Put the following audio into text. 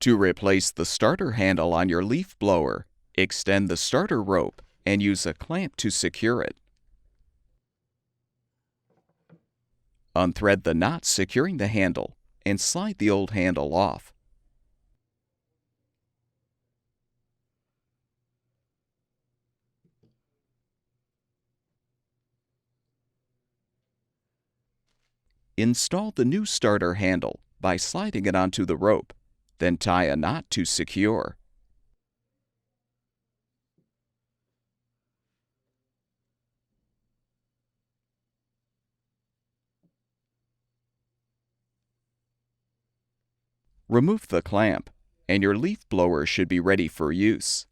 To replace the starter handle on your leaf blower, extend the starter rope and use a clamp to secure it. Unthread the knot securing the handle and slide the old handle off. Install the new starter handle by sliding it onto the rope, then tie a knot to secure. Remove the clamp, and your leaf blower should be ready for use.